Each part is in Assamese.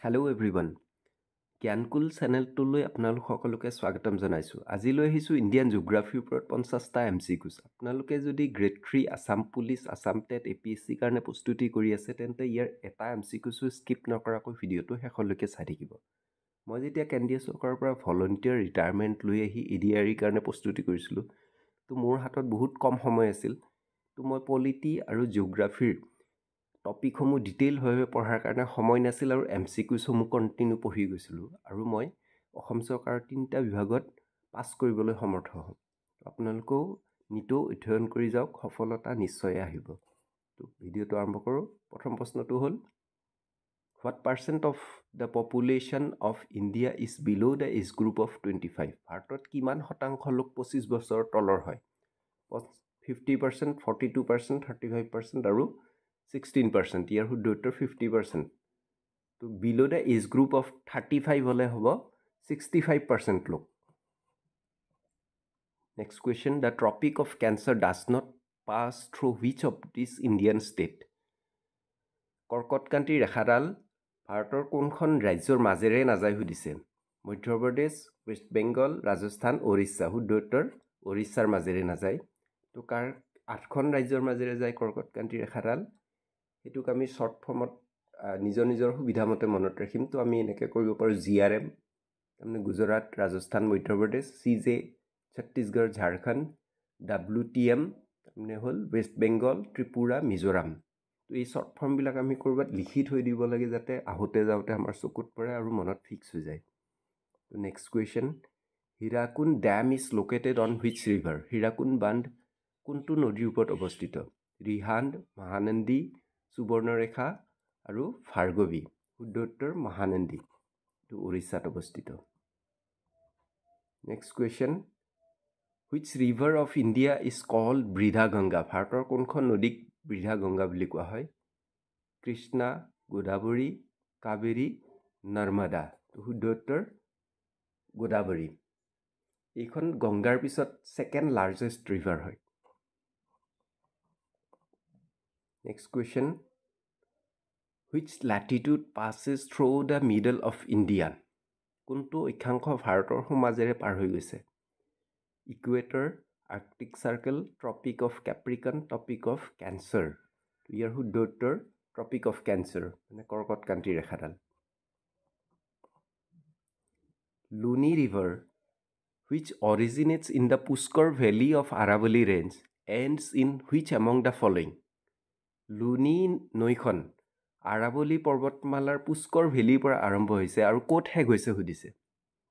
হেল্ল' এভৰিৱান জ্ঞানকুল চেনেলটোলৈ আপোনালোক সকলোকে স্বাগতম জনাইছোঁ। আজি লৈ আহিছোঁ ইণ্ডিয়ান জিঅ'গ্ৰাফিৰ ওপৰত 50টা MCQs। আপোনালোকে যদি grade 3 Assam police, Assam TET, APSC কাৰণে প্ৰস্তুতি কৰি আছে তেন্তে ইয়াৰ এটা MCQছো স্কিপ নকৰাকৈ ভিডিঅ'টো শেষলৈকে চাই থাকিব। মই যেতিয়া কেন্দ্ৰীয় চৰকাৰৰ পৰা ভলণ্টিয়াৰ ৰিটায়াৰমেণ্ট লৈ আহি EDRE কাৰণে প্ৰস্তুতি কৰিছিলোঁ, তো মোৰ হাতত বহুত কম সময় আছিল। তো মই পলিটি আৰু জিঅ'গ্ৰাফিৰ টপিকসমূহ ডিটেইলভাৱে পঢ়াৰ কাৰণে সময় নাছিল আৰু MCQসমূহ কণ্টিনিউ পঢ়ি গৈছিলোঁ আৰু মই অসম চৰকাৰৰ 3টা বিভাগত পাছ কৰিবলৈ সমৰ্থ হ'ম। আপোনালোকেও নিতৌ অধ্যয়ন কৰি যাওক, সফলতা নিশ্চয় আহিব। তো ভিডিঅ'টো আৰম্ভ কৰোঁ। প্ৰথম প্ৰশ্নটো হ'ল, what percent of the population of India is below' the age group of 25? ভাৰতত কিমান শতাংশ লোক 25 বছৰৰ তলৰ হয়? 50%, 42%, 35% আৰু 16%। ইয়াৰ শুদ্ধ উত্তৰ 50%। তো below' the age group of 35 হ'লে হ'ব 65% লোক। Next question, the tropic of cancer does not pass through which of this Indian state? কৰ্কটক্ৰান্তিৰ ৰেখাডাল ভাৰতৰ কোনখন ৰাজ্যৰ মাজেৰে নাযায় সুধিছে। মধ্যপ্ৰদেশ, ৱেষ্ট বেংগল, ৰাজস্থান, উৰিষ্যা। শুদ্ধ উত্তৰ উৰিষ্যাৰ মাজেৰে নাযায়। তো 8খন ৰাজ্যৰ মাজেৰে যায় কৰ্কটক্ৰান্তিৰ ৰেখাডাল। সেইটোক আমি শ্বৰ্ট ফৰ্মত নিজৰ নিজৰ সুবিধা মতে মনত ৰাখিম। তো আমি এনেকৈ কৰিব পাৰোঁ GRM, তাৰমানে গুজৰাট, ৰাজস্থান, মধ্যপ্ৰদেশ, CJ ছত্তীশগড়, ঝাৰখণ্ড, WTM তাৰমানে হ'ল ৱেষ্ট বেংগল, ত্ৰিপুৰা, মিজোৰাম। তো এই শ্বৰ্ট ফৰ্মবিলাক আমি ক'ৰবাত লিখি থৈ দিব লাগে যাতে আহোঁতে যাওঁতে আমাৰ চকুত পৰে আৰু মনত ফিক্স হৈ যায়। তো next question, Hirakud dam is located on which river? Hirakud বান্ধ কোনটো নদীৰ ওপৰত অৱস্থিত? ৰিহাণ্ড, মহানন্দী, সুবৰ্ণৰেখা আৰু ভাৰ্গৱী। শুদ্ধ উত্তৰ মহানন্দী। এইটো উৰিষ্যাত অৱস্থিত। Next question, which river of India is called Vriddha Ganga? ভাৰতৰ কোনখন নদীক বৃদ্ধা গংগা বুলি কোৱা হয়? কৃষ্ণা, গোদাবৰী, কাবেৰী, নৰ্মদা। শুদ্ধ উত্তৰ গোদাবৰী। এইখন গংগাৰ পিছত ছেকেণ্ড লাৰ্জেষ্ট ৰিভাৰ হয়। Next question, which Latitude passes through the middle of India? কোনটো অক্ষাংশ ভাৰতৰ সোঁমাজেৰে পাৰ হৈ গৈছে? Equator, arctic circle, tropic of capricorn, tropic of cancer. ইয়াৰ শুদ্ধ উত্তৰ ট্ৰপিক অফ কেঞ্চাৰ, মানে কৰ্কটক্ৰান্তিৰ ৰেখাডাল। Luni river which originates in the Pushkar Valley of Aravalli Range ends in which among the following? Luni নৈখন আৰাৱলী পৰ্বতমালাৰ পুষ্কৰ ভেলীৰ পৰা আৰম্ভ হৈছে আৰু ক'ত শেষ হৈছে সুধিছে।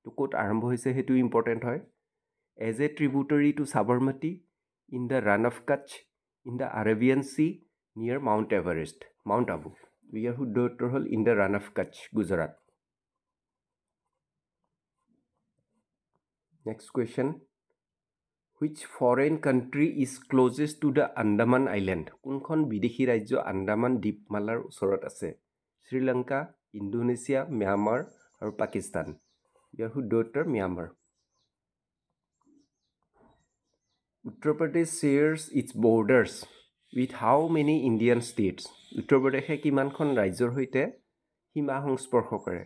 তো ক'ত আৰম্ভ হৈছে সেইটো ইম্পৰ্টেণ্ট হয়। As a tributary to Sabarmati, in the Rann of Kutch, in the Arabian sea, near mount Everest, mount Abu. ইয়াৰ শুদ্ধ উত্তৰ হ'ল in the Rann of Kutch, Gujarat. Next question, which foreign country is closest to the Andaman island? কোনখন বিদেশী ৰাজ্য আন্দামান দ্বীপমালাৰ ওচৰত আছে? শ্ৰীলংকা, ইণ্ডোনেছিয়া, ম্যানমাৰ আৰু পাকিস্তান। ইয়াৰ শুদ্ধ উত্তৰ Myanmar. Uttar Pradesh shares its borders with how many Indian states? Uttar প্ৰদেশে কিমানখন ৰাজ্যৰ সৈতে সীমা সংস্পৰ্শ কৰে?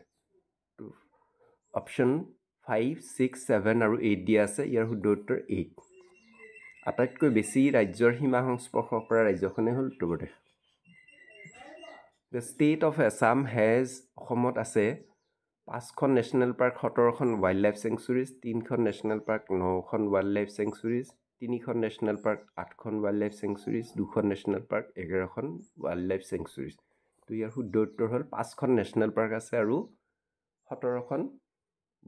অপশ্যন 5, 6, 7 আৰু 8 দিয়া আছে। ইয়াৰ শুদ্ধ উত্তৰ 8। আটাইতকৈ বেছি ৰাজ্যৰ সীমা সংস্পৰ্শ কৰা ৰাজ্যখনেই হ'ল Uttar Pradesh. The state of Assam has, অসমত আছে 5খন নেশ্যনেল পাৰ্ক, 17খন ৱাইল্ড লাইফ চেংচুৰীজ, 3খন নেশ্যনেল পাৰ্ক, 9খন ৱাইল্ড লাইফ চেংচুৰীজ, 3খন নেশ্যনেল পাৰ্ক, 8খন ৱাইল্ড লাইফ চেংচুৰীজ, 2খন নেশ্যনেল পাৰ্ক, 11খন ৱাইল্ড লাইফ চেংচুৰীজ। তো ইয়াৰ শুদ্ধ উত্তৰ হ'ল 5খন নেশ্যনেল পাৰ্ক আছে আৰু 17খন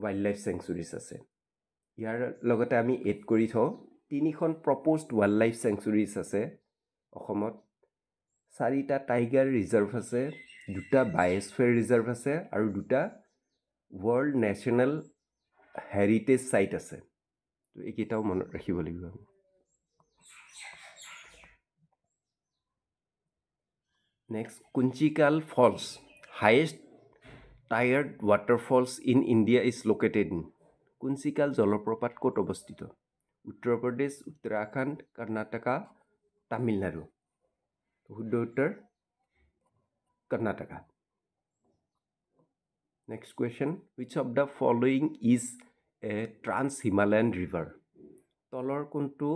ৱাইল্ড লাইফ চেংচুৰীজ আছে। ইয়াৰ লগতে আমি এড কৰি থওঁ 3খন প্ৰপ'জড ৱাইল্ড লাইফ চেংচুৰীজ আছে অসমত, 4টা টাইগাৰ ৰিজাৰ্ভ আছে, 2টা বায়'স্ফিয়াৰ ৰিজাৰ্ভ আছে আৰু 2টা ৱৰ্ল্ড নেশ্যনেল হেৰিটেজ ছাইট আছে। তো এইকেইটাও মনত ৰাখিব লাগিব। Next, Kunchikal falls, highest tiered waterfalls in India is located in? Kunchikal জলপ্ৰপাত ক'ত অৱস্থিত? উত্তৰ প্ৰদেশ, উত্তৰাখণ্ড, কৰ্ণাটকা, তামিলনাডু। শুদ্ধ উত্তৰ Karnataka. Next question, which of the following is a trans-Himalayan river? তলৰ কোনটো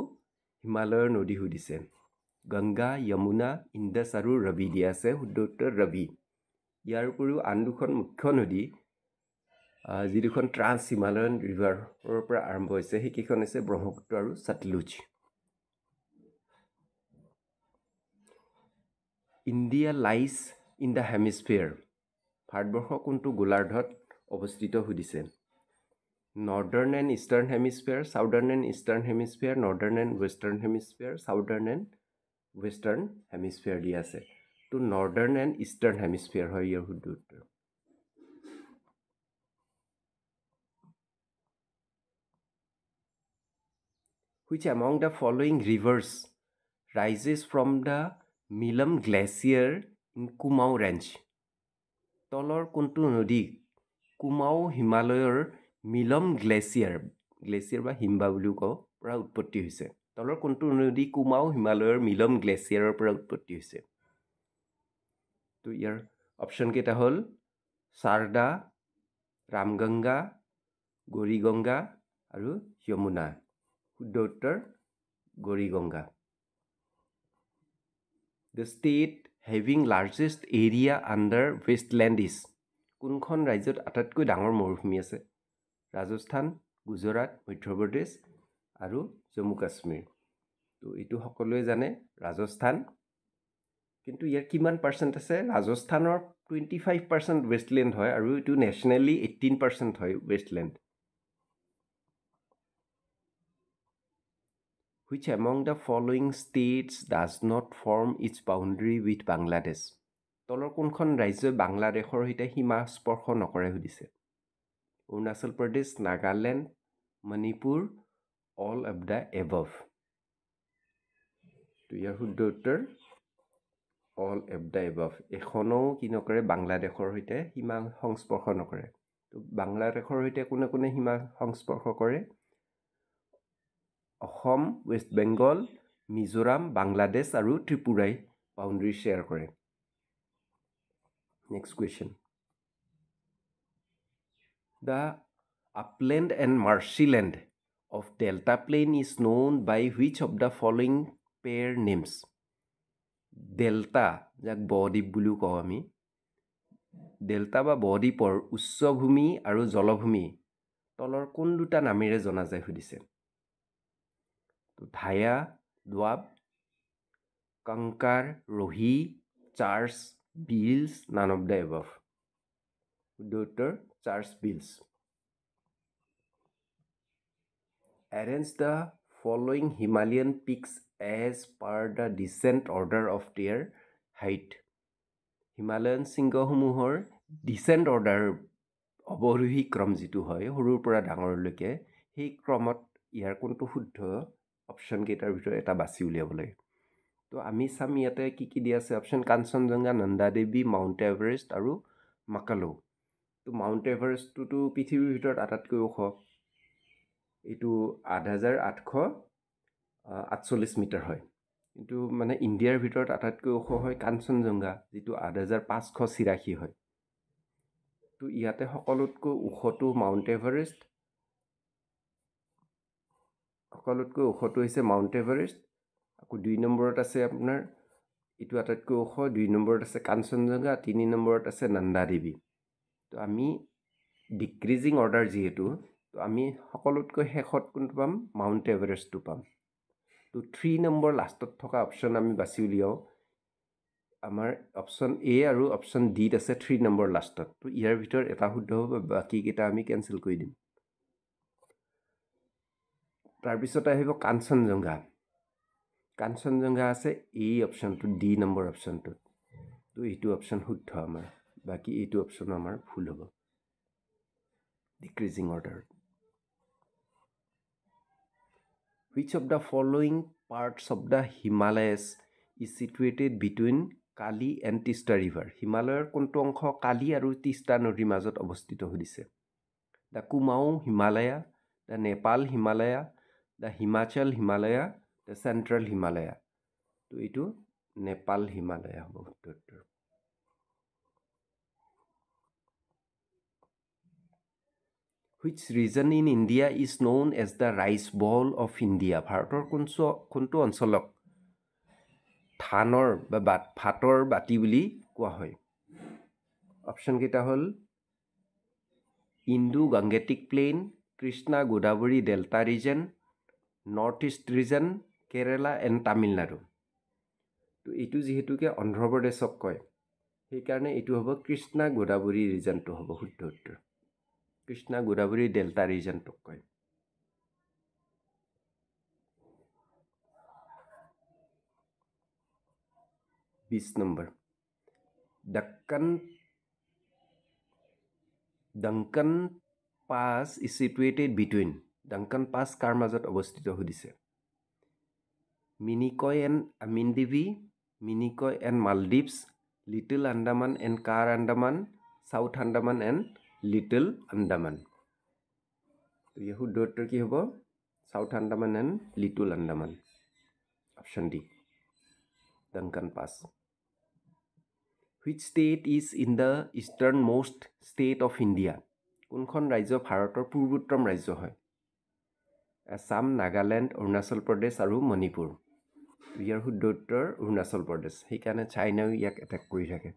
হিমালয়ৰ নদী সুধিছে? গংগা, যমুনা, ইণ্ডাছ আৰু ৰবি দিয়া আছে, শুদ্ধ উত্তৰ ৰবি। ইয়াৰ উপৰিও আন দুখন মুখ্য নদী যি দুখন ট্ৰান্স-হিমালয়ান ৰিভাৰৰ পৰা আৰম্ভ হৈছে সেইকেইখন হৈছে ব্ৰহ্মপুত্ৰ আৰু Sutlej. India lies in the হেমিস্ফিয়াৰ, Bharatvarsha কোনটো গোলাৰ্ধত অৱস্থিত সুধিছে? Northern and eastern হেমিস্ফিয়াৰ, Southern and eastern হেমিস্ফিয়াৰ, northern and western হেমিস্ফিয়াৰ, Southern and western হেমিস্ফিয়াৰ দিয়া আছে। তো নৰ্দাৰ্ণ এণ্ড ইষ্টাৰ্ণ হেমিস্ফিয়াৰ হয় ইয়াৰ শুদ্ধ উত্তৰ। Which among the following rivers rises from the Milam Glacier in Kumaon Range? তলৰ কোনটো নদী কুমাও হিমালয়ৰ মিলম গ্লেচিয়াৰ বা হিমবা বুলিও কওঁ পৰা উৎপত্তি হৈছে? তলৰ কোনটো নদী কুমাও হিমালয়ৰ মিলম গ্লেচিয়াৰৰ পৰা উৎপত্তি হৈছে? তো ইয়াৰ অপশ্যন কেইটা হ'ল শাৰদা, ৰামগংগা, গৌৰীগংগা আৰু যমুনা। শুদ্ধ উত্তৰ গৌৰীগংগা। The state having largest area under wasteland is? কোনখন ৰাজ্যত আটাইতকৈ ডাঙৰ মৰুভূমি আছে? ৰাজস্থান, গুজৰাট, মধ্যপ্ৰদেশ আৰু জম্মু কাশ্মীৰ। তো এইটো সকলোৱে জানে ৰাজস্থান, কিন্তু ইয়াৰ কিমান পাৰ্চেণ্ট আছে? ৰাজস্থানৰ 25% ৱেষ্টলেণ্ড হয় আৰু এইটো নেশ্যনেলি 18% হয় Westland. Which among the following states does not form its boundary with Bangladesh? তলৰ কোনখন ৰাজ্যই বাংলাদেশৰ সৈতে সীমা স্পৰ্শ নকৰে সুধিছে? Arunachal Pradesh, Nagaland, Manipur, all of the above. তো ইয়াৰ শুদ্ধ উত্তৰ অল অফ দ্য এবভ। এখনো কি নকৰে? বাংলাদেশৰ সৈতে সীমা সংস্পৰ্শ নকৰে। তো বাংলাদেশৰ সৈতে কোনে কোনে সীমা সংস্পৰ্শ কৰে? অসম, ৱেষ্ট বেংগল, মিজোৰাম, বাংলাদেশ আৰু ত্ৰিপুৰাই বাউণ্ডাৰী শ্বেয়াৰ কৰে। Next question, the upland and marshland of delta plain is known by which of the following pair names? Delta, যাক বদ্বীপ বুলিও কওঁ আমি, ডেল্টা বা বদ্বীপৰ উচ্চভূমি আৰু জলভূমি তলৰ কোন দুটা নামেৰে জনা যায় সুধিছে? Dhaya, doab, kankar, reh, chars, bils, none of the above. শুদ্ধ উত্তৰ chars bils. Arrange the following Himalayan peaks as per the descent order of their height. Himalayan শৃংগসমূহৰ ডিচেণ্ট অৰ্ডাৰ, অৱৰোহী ক্ৰম যিটো হয় সৰুৰ পৰা ডাঙৰলৈকে, সেই ক্ৰমত ইয়াৰ কোনটো শুদ্ধ? অপশ্যন কেইটাৰ ভিতৰত এটা বাছি উলিয়াব লাগে। তো আমি চাম ইয়াতে কি কি দিয়া আছে অপশ্যন: কাঞ্চনজংঘা, নন্দা দেৱী, মাউণ্ট এভাৰেষ্ট আৰু মাকালো। তো মাউণ্ট এভাৰেষ্টটোতো পৃথিৱীৰ ভিতৰত আটাইতকৈ ওখ, এইটো ৮,৮৪৮ মিটাৰ হয়। কিন্তু মানে ইণ্ডিয়াৰ ভিতৰত আটাইতকৈ ওখ হয় কাঞ্চনজংঘা, যিটো ৮,৫৮৬ হয়। তো ইয়াতে সকলোতকৈ ওখটো মাউণ্ট এভাৰেষ্ট, হৈছে মাউণ্ট এভাৰেষ্ট। আকৌ ২ নম্বৰত আছে আপোনাৰ এইটো আটাইতকৈ ওখ, ২ নম্বৰত আছে কাঞ্চনজংঘা, ৩ নম্বৰত আছে নন্দা দেৱী। তো আমি ডিক্ৰিজিং অৰ্ডাৰ যিহেতু, তো আমি সকলোতকৈ শেষত কোনটো পাম? মাউণ্ট এভাৰেষ্টটো পাম। তো 3 নম্বৰ লাষ্টত থকা অপশ্যন আমি বাছি উলিয়াওঁ। আমাৰ অপশ্যন এ আৰু অপশ্যন ডিত আছে 3 নম্বৰ লাষ্টত। তো ইয়াৰ ভিতৰত এটা শুদ্ধ হ'ব, বাকীকেইটা আমি কেঞ্চেল কৰি দিম। তাৰপিছত আহিব কাঞ্চনজংঘা। কাঞ্চনজংঘা আছে এই অপশ্যনটো, ডি নম্বৰ অপশ্যনটোত। তো এইটো অপশ্যন শুদ্ধ আমাৰ, বাকী এইটো অপশ্যন আমাৰ ভুল হ'ব decreasing order. Which of the following parts of the Himalayas is situated between Kali and Teesta river? হিমালয়ৰ কোনটো অংশ কালি আৰু তিষ্টা নদীৰ মাজত অৱস্থিত সুধিছে? The Kumaon Himalaya, the Nepal Himalaya, the Himachal Himalaya, the central Himalaya. তো এইটো নেপাল হিমালয়া হ'ব শুদ্ধ উত্তৰ। Which region in India is known as the rice bowl of India? ভাৰতৰ কোনটো অঞ্চলক ধানৰ বা ভাতৰ বাটি বুলি কোৱা হয়? অপশ্যন কেইটা হ'ল Indo Gangetic plain, Krishna Godavari delta region, north east region, Kerala and Tamil Nadu. তো এইটো যিহেতুকে অন্ধ্ৰপ্ৰদেশক কয় সেইকাৰণে এইটো হ'ব কৃষ্ণা গোদাবৰী ৰিজনটো হ'ব শুদ্ধ উত্তৰ। কৃষ্ণা গোদাবৰী ডেল্টা ৰিজনটোক কয়। Number Duncan Pass is situated between Duncan Pass কাৰ মাজত অৱস্থিত সুধিছে? Minicoy and Amindivi, Minicoy and Maldives, little Andaman and Car Andaman, south Andaman and little Andaman. তো ইয়াৰ শুদ্ধ উত্তৰ কি হ'ব? South Andaman and little Andaman. Option D Duncan Pass. Which state is in the easternmost state of India? কোনখন ৰাজ্য ভাৰতৰ পূৰ্বোত্তম ৰাজ্য হয়? আসাম, নাগালেণ্ড, অৰুণাচল প্ৰদেশ আৰু মণিপুৰ। ইয়াৰ শুদ্ধ উত্তৰ অৰুণাচল প্ৰদেশ। সেইকাৰণে চাইনাও ইয়াক এটেক কৰি থাকে।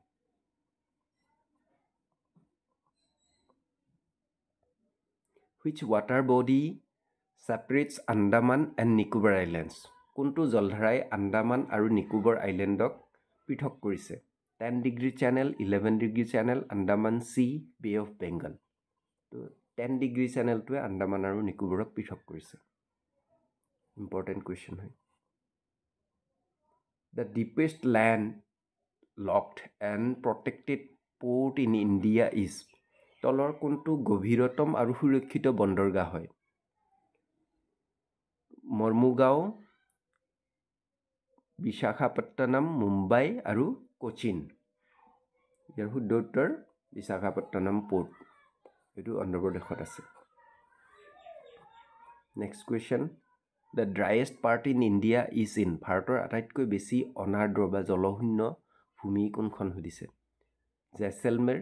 Which water body separates Andaman and Nicobar Islands? কোনটো জলধাৰাই আন্দামান আৰু নিকোবৰ আইলেণ্ডক পৃথক কৰিছে? 10 degree channel, 11 degree channel, Andaman sea, Bay of Bengal. তো 10 ডিগ্ৰী চেনেলটোৱে আন্দামান আৰু নিকোবৰক পৃথক কৰিছে। ইম্পৰ্টেণ্ট কুৱেশ্যন হয়। The deepest landlocked and protected port in India is? তলৰ কোনটো গভীৰতম আৰু সুৰক্ষিত বন্দৰগাহ হয়? মৰ্মুগাঁও, বিশাখাপট্টনম, মুম্বাই আৰু কোচিন। ইয়াৰ শুদ্ধ উত্তৰ বিশাখাপট্টনম পোৰ্ট। এইটো অন্ধ্ৰপ্ৰদেশত আছে। Next question, the driest part in India is in? ভাৰতৰ আটাইতকৈ বেছি অনাৰ্দ্ৰ বা জলশূন্য ভূমি কোনখন সুধিছে? জেচলমেৰ,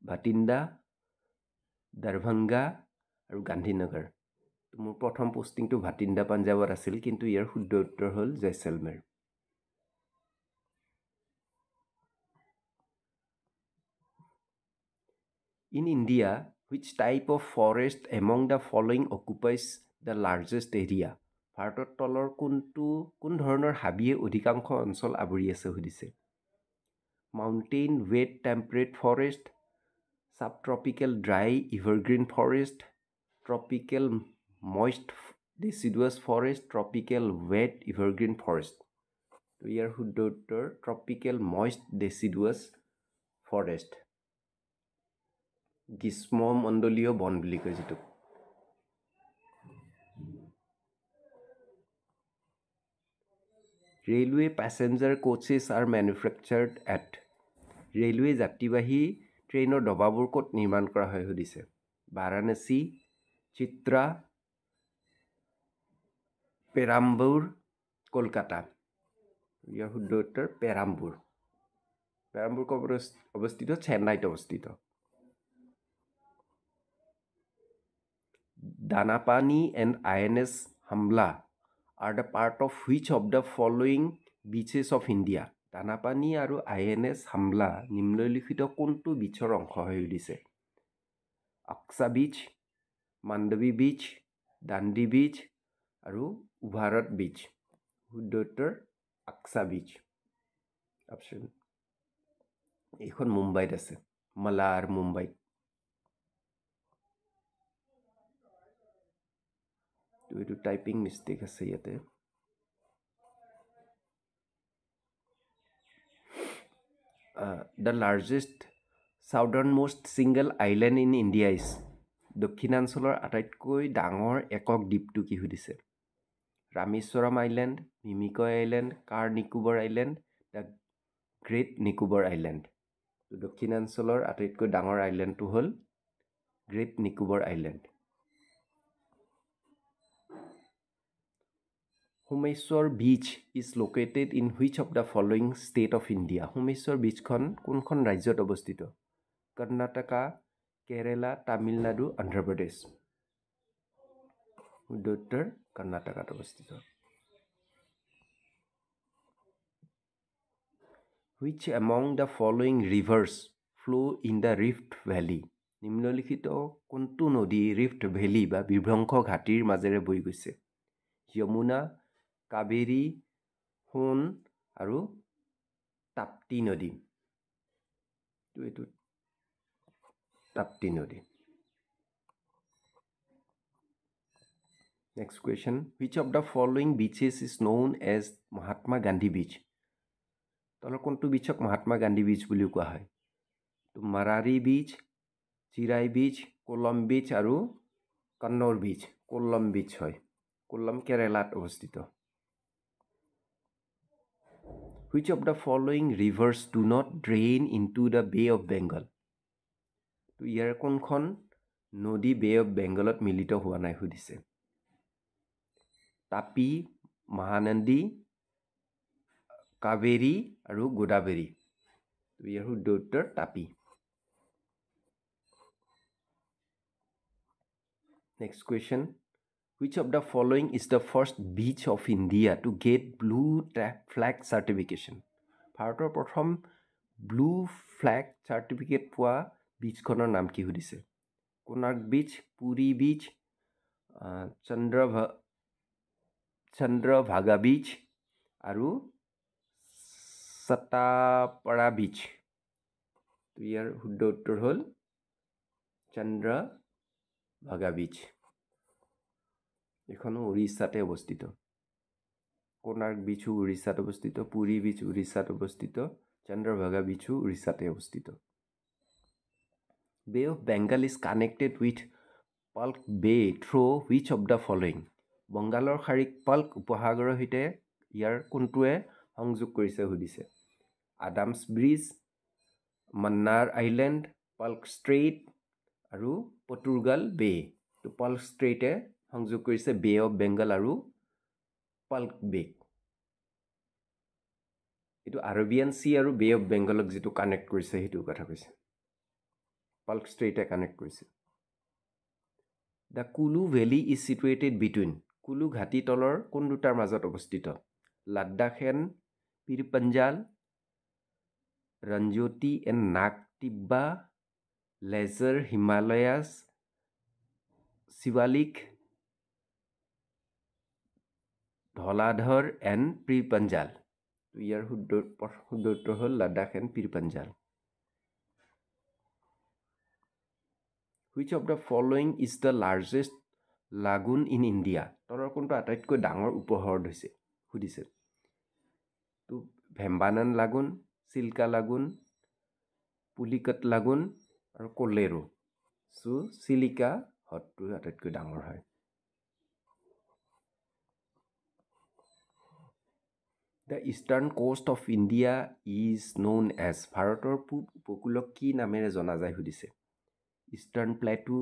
ভাটিন্দা, দৰভংগা আৰু গান্ধীনগৰ। মোৰ প্ৰথম পোষ্টিংটো ভাটিন্দা পাঞ্জাৱত আছিল, কিন্তু ইয়াৰ শুদ্ধ উত্তৰ হ'ল Jaisalmer. In India, which type of forest among the following occupies the largest area? ভাৰতৰ তলৰ কোন ধৰণৰ হাবিয়ে অধিকাংশ অঞ্চল আৱৰি আছে সুধিছে? Mountain wet temperate forest, subtropical dry evergreen forest, tropical moist deciduous forest, tropical wet evergreen forest. তো ইয়াৰ শুদ্ধ উত্তৰ ট্ৰপিকেল মইষ্ট ডিচিডুৱাছ ফৰেষ্ট। গ্ৰীষ্মমণ্ডলীয় বন বুলি কয় যিটো। Railway passenger coaches are manufactured at? Railway যাত্ৰীবাহী ট্ৰেইনৰ ডবাবোৰ ক'ত নিৰ্মাণ কৰা হয় সুধিছে? বাৰাণসী, চিত্ৰা, পেৰাম্বুৰ, কলকাতা। ইয়াৰ শুদ্ধ উত্তৰ পেৰাম্বুৰ। পেৰাম্বুৰ ক'ত অৱস্থিত? চেন্নাইত অৱস্থিত। Danapani and INS Hamla are the part of which of the following beaches of India? Danapani আৰু INS Hamla নিম্নলিখিত কোনটো বিচৰ অংশ হৈ উঠিছে? আকসা বিচ, মাণ্ডৱী বিচ, দাণ্ডি বিচ আৰু উভাৰত বিচ। শুদ্ধ উত্তৰ আকসা বিচ। অপশ্যন এইখন মুম্বাইত আছে, মালাৰ মুম্বাইত। তো এইটো টাইপিং মিষ্টেক আছে ইয়াতে। The largest southernmost single island in India is? দক্ষিণাঞ্চলৰ আটাইতকৈ ডাঙৰ একক দ্বীপটো কি সুধিছে? Rameswaram island, Minicoy island, Car Nicobar island, the great Nicobar island. তো দক্ষিণাঞ্চলৰ আটাইতকৈ ডাঙৰ আইলেণ্ডটো হ'ল great Nicobar island. Someshwar beach is located in which of the following state of India? Someshwar বিচখন কোনখন ৰাজ্যত অৱস্থিত? কৰ্ণাটকা, কেৰেলা, তামিলনাডু, অন্ধ্ৰ প্ৰদেশ। শুদ্ধ উত্তৰ কৰ্ণাটকত অৱস্থিত। Which among the following rivers flow in the Rift Valley? নিম্নলিখিত কোনটো নদী ৰিফ্ট ভেলী বা বিভ্ৰংশ ঘাটিৰ মাজেৰে বৈ গৈছে? যমুনা, কাবেৰী, সোণ আৰু তাপ্তি নদী। এইটো তাপ্তি নদী। Next question. Which of the following beaches is known as Mahatma Gandhi Beach? তলৰ কোনটো বিচক মহাত্মা গান্ধী বিচ বুলিও কোৱা হয়? তো মাৰাৰী বিচ, চিৰাই বিচ, কোলম বিচ আৰু কন্নৌৰ বিচ। কোল্লম বিচ হয়। কোল্লম কেৰেলাত অৱস্থিত। Which of the following rivers do not drain into the Bay of Bengal? তো ইয়াৰ কোনখন নদী বে অফ বেংগলত মিলিত হোৱা নাই সুধিছে? তাপি, মহানন্দী, কাবেৰী আৰু গোদাবৰী। তো ইয়াৰ শুদ্ধ উত্তৰ তাপি। Next question. Which of the following is the first beach of India to get blue flag certification? ভাৰতৰ প্ৰথম ব্লু ফ্লেগ চাৰ্টিফিকেট পোৱা বিচখনৰ নাম কি সুধিছে? কোনাৰ্ক বিচ, পুৰী বিচ, চন্দ্ৰভাগা বিচ আৰু সতাপাৰা বিচ। তো ইয়াৰ শুদ্ধ উত্তৰ হ'ল চন্দ্ৰভাগা বিচ। এখনো উৰিষ্যাতে অৱস্থিত। কোনাৰ্ক বিচো উৰিষ্যাত অৱস্থিত, পুৰী বিচ উৰিষ্যাত অৱস্থিত, চন্দ্ৰভাগা বিচো উৰিষ্যাতে অৱস্থিত। Bay of Bengal is connected with Palk Bay through which of the following? বংগালৰ খাৰীক পাল্ক উপসাগৰৰ সৈতে ইয়াৰ কোনটোৱে সংযোগ কৰিছে সুধিছে? আদামছ ব্ৰিজ, মান্নাৰ আইলেণ্ড, পাল্ক ষ্ট্ৰেইট আৰু পৰ্তুগাল বে। তো পাল্ক ষ্ট্ৰেইটে সংযোগ কৰিছে বে অফ বেংগল আৰু পাল্ক বেক। এইটো আৰবিয়ান চি আৰু বে অফ বেংগলক যিটো কানেক্ট কৰিছে সেইটো কথা কৈছে। পাল্ক ষ্ট্ৰেইটে কানেক্ট কৰিছে। The Kullu valley is situated between. Kullu ঘাটি তলৰ কোন দুটাৰ মাজত অৱস্থিত? Ladakh and Pir Panjal, Ranjoti and Nag Tibba, lesser Himalayas, Shiwalik, Dhauladhar and Pir Panjal. তো ইয়াৰ শুদ্ধ উত্তৰ হ'ল Ladakh and Pir Panjal. Which of the following is the largest lagoon in India? তলৰ কোনটো আটাইতকৈ ডাঙৰ উপহ্ৰদ হৈছে সুধিছে? তো ভেম্বানান লাগুন, চিল্কা লাগুন, পুলিকট লাগুন আৰু কোলেৰো। সো চিলিকা হ্ৰদটো আটাইতকৈ ডাঙৰ হয়। The eastern coast of India is known as. ভাৰতৰ পূব উপকূলক কি নামেৰে জনা যায় সুধিছে? Eastern plateau,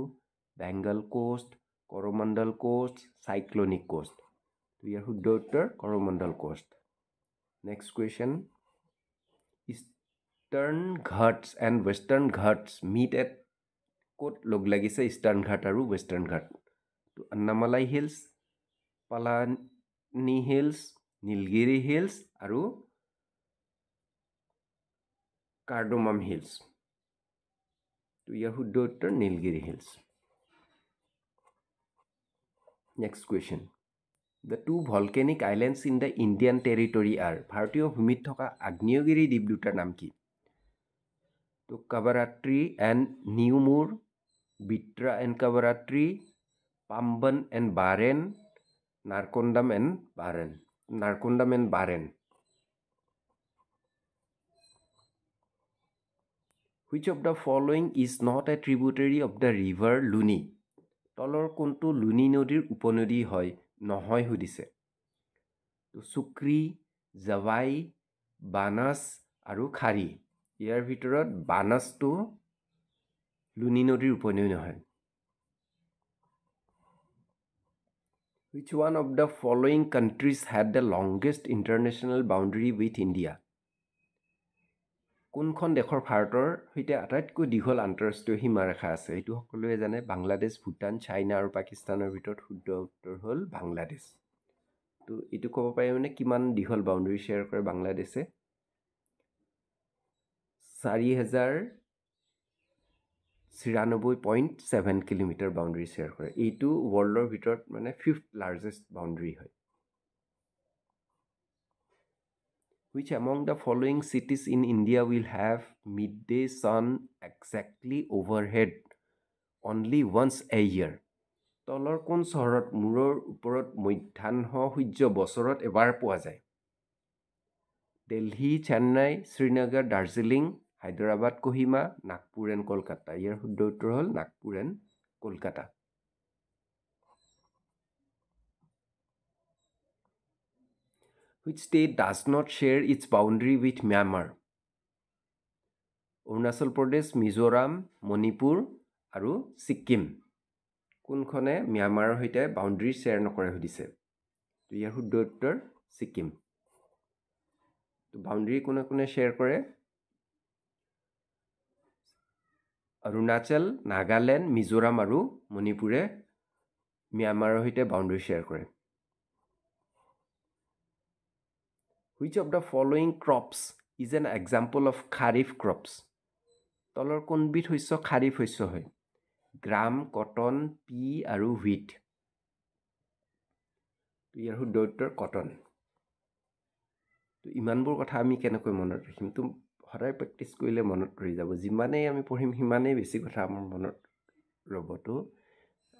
Bengal coast, Coromandel coast, cyclonic coast. তো ইয়াৰ শুদ্ধ উত্তৰ Coromandel coast. Next question. Eastern ghats and western ghats meet at ক'ত লগ লাগিছে ইষ্টাৰ্ণ ঘাট আৰু ৱেষ্টাৰ্ণ ঘাট? তো Annamalai hills, Palani hills, Nilgiri hills আৰু কাৰ্ডোমাম হিলছ। তো ইয়াৰ শুদ্ধ উত্তৰ Nilgiri hills. Next question. The two volcanic islands in the Indian territory are. ভাৰতীয় ভূমিত থকা আগ্নেয়গিৰি দ্বীপ দুটাৰ নাম কি? তো Kavaratti and New Moore, Bitra and Kavaratti, Pamban and Barren, Narcondam and Barren. Which of the following is not a tributary of the river Luni? তলৰ কোনটো লুনি নদীৰ উপনদী হয় নহয় সুধিছে? তো সুক্ৰী, জাৱাই, বানাছ আৰু খাৰী। ইয়াৰ ভিতৰত বানাছটো লুনি নদীৰ উপনদী নহয়। Which one of the following countries had the longest international boundary with India? কোনখন দেশৰ ভাৰতৰ সৈতে আটাইতকৈ দীঘল আন্তঃৰাষ্ট্ৰীয় সীমাৰেখা আছে এইটো সকলোৱে জানে বাংলাদেশ ভূটান চাইনা আৰু পাকিস্তানৰ ভিতৰত শুদ্ধ উত্তৰ হ'ল বাংলাদেশ তো এইটো ক'ব পাৰি মানে কিমান দীঘল বাউণ্ডাৰী শ্বেয়াৰ কৰে বাংলাদেশে 4096.7 কিলোমিটাৰ বাউণ্ডাৰী শ্বেয়াৰ কৰে এইটো ৱৰ্ল্ডৰ ভিতৰত মানে 5th লাৰ্জেষ্ট বাউণ্ডাৰী হয় Which among the following cities in India will have midday sun exactly overhead only once a year? তলৰ কোন চহৰত মূৰৰ ওপৰত মধ্যাহ্ন সূৰ্য বছৰত এবাৰ পোৱা যায়? দিল্লী, চেন্নাই, শ্ৰীনগৰ, দাৰ্জিলিং, হায়দৰাবাদ, কোহিমা, নাগপুৰ এণ্ড কলকাতা। ইয়াৰ শুদ্ধ উত্তৰ হ'ল Nagpur and Kolkata. Which state does not share its boundary with Myanmar? Arunachal Pradesh, Mizoram, Manipur আৰু ছিকিম। কোনখনে ম্যানমাৰৰ সৈতে বাউণ্ডাৰী শ্বেয়াৰ নকৰে সুধিছে তো ইয়াৰ শুদ্ধ উত্তৰ ছিকিম তো বাউণ্ডাৰী কোনে কোনে শ্বেয়াৰ কৰে অৰুণাচল নাগালেণ্ড মিজোৰাম আৰু মণিপুৰে ম্যানমাৰৰ সৈতে বাউণ্ডাৰী শ্বেয়াৰ কৰে Which of the following crops is an example of kharif crops তলৰ কোনবিধ শস্য খাৰিফ শস্য হয় গ্ৰাম কটন পি আৰু হুইট ইয়াৰ শুদ্ধ উত্তৰ কটন তো ইমানবোৰ কথা আমি কেনেকৈ মনত ৰাখিম তো সদায় প্ৰেক্টিছ কৰিলে মনত ৰৈ যাব যিমানেই আমি পঢ়িম সিমানেই বেছি কথা আমাৰ মনত ৰ'ব তো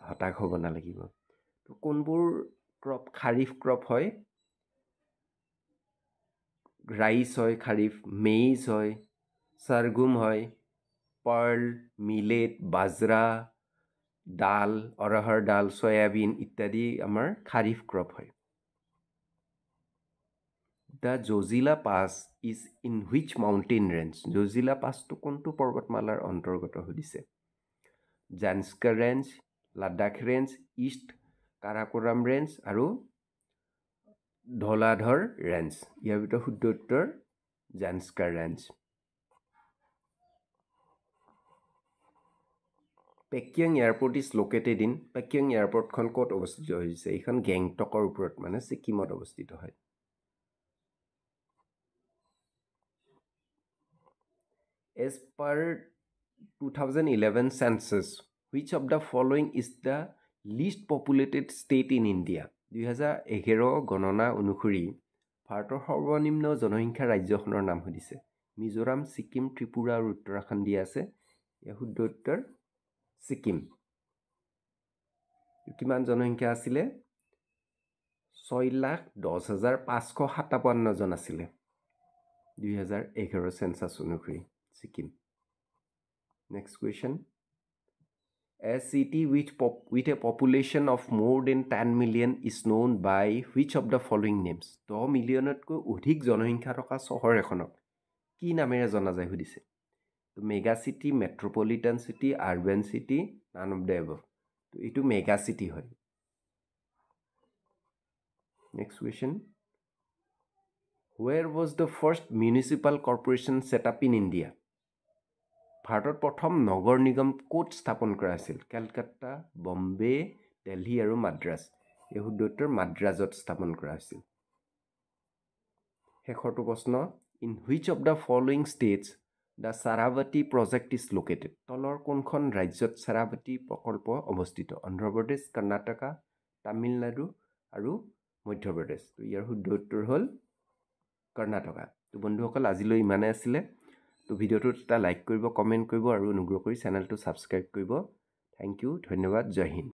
হতাশ হ'ব নালাগিব তো কোনবোৰ ক্ৰপ খাৰিফ ক্ৰপ হয় ৰাইচ হয় খাৰিফ মেইজ হয় সৰগুম হয় পাৰ্ল মিলেট বাজৰা ডাল অৰহৰ ডাল সয়াবিন ইত্যাদি আমাৰ খাৰিফ ক্ৰপ হয় The Zojila Pass is in which mountain range? Zojila Pass to কোনটো পৰ্বতমালাৰ অন্তৰ্গত সুধিছে Zanskar range Ladakh range east Karakoram range আৰু ধলাধৰ ৰেঞ্জ ইয়াৰ ভিতৰত শুদ্ধ উত্তৰ Zanskar range Pakyong airport is located in Pakyong এয়াৰপোৰ্টখন ক'ত অৱস্থিত হৈছে এইখন গেংটকৰ ওপৰত মানে ছিকিমত অৱস্থিত হয় As per 2011 census, which of the following is the least populated state in India? 2011 গণনা অনুসৰি ভাৰতৰ সৰ্বনিম্ন জনসংখ্যা ৰাজ্যখনৰ নাম সুধিছে মিজোৰাম ছিকিম ত্ৰিপুৰা আৰু উত্তৰাখণ্ড দিয়া আছে ইয়াৰ শুদ্ধ উত্তৰ ছিকিম কিমান জনসংখ্যা আছিলে 6,10,557 জন আছিলে 2011 সেন্সাস অনুসৰি Sikkim. Next question. A city with a population of more than 10 million is known by which of the following names? 10 মিলিয়নতকৈ অধিক জনসংখ্যা থকা চহৰ এখনক কি নামেৰে জনা যায় সুধিছে তো mega city metropolitan city urban city naan of the above তো এইটো মেগা সিটি হয় Next question. Where was the first municipal corporation set up in India? ভাৰতত প্ৰথম নগৰ নিগম ক'ত স্থাপন কৰা হৈছিল কলকাতা বম্বে দিল্লী আৰু মাদ্ৰাজ এই শুদ্ধ উত্তৰ মাদ্ৰাজত স্থাপন কৰা হৈছিল শেষৰটো প্ৰশ্ন in which of the following states the Sharavati project is located তলৰ কোনখন ৰাজ্যত সাৰাৱতী প্ৰকল্প অৱস্থিত অন্ধ্ৰপ্ৰদেশ কৰ্ণাটকা তামিলনাডু আৰু মধ্যপ্ৰদেশ তো ইয়াৰ শুদ্ধ উত্তৰ হ'ল কৰ্ণাটকা তো বন্ধুসকল আজিলৈ ইমানে আছিলে তো ভিডিঅ'টোত এটা লাইক কৰিব কমেণ্ট কৰিব আৰু অনুগ্ৰহ কৰি চেনেলটো ছাবস্ক্ৰাইব কৰিব থ্যাংক ইউ ধন্যবাদ জয় হিন্দ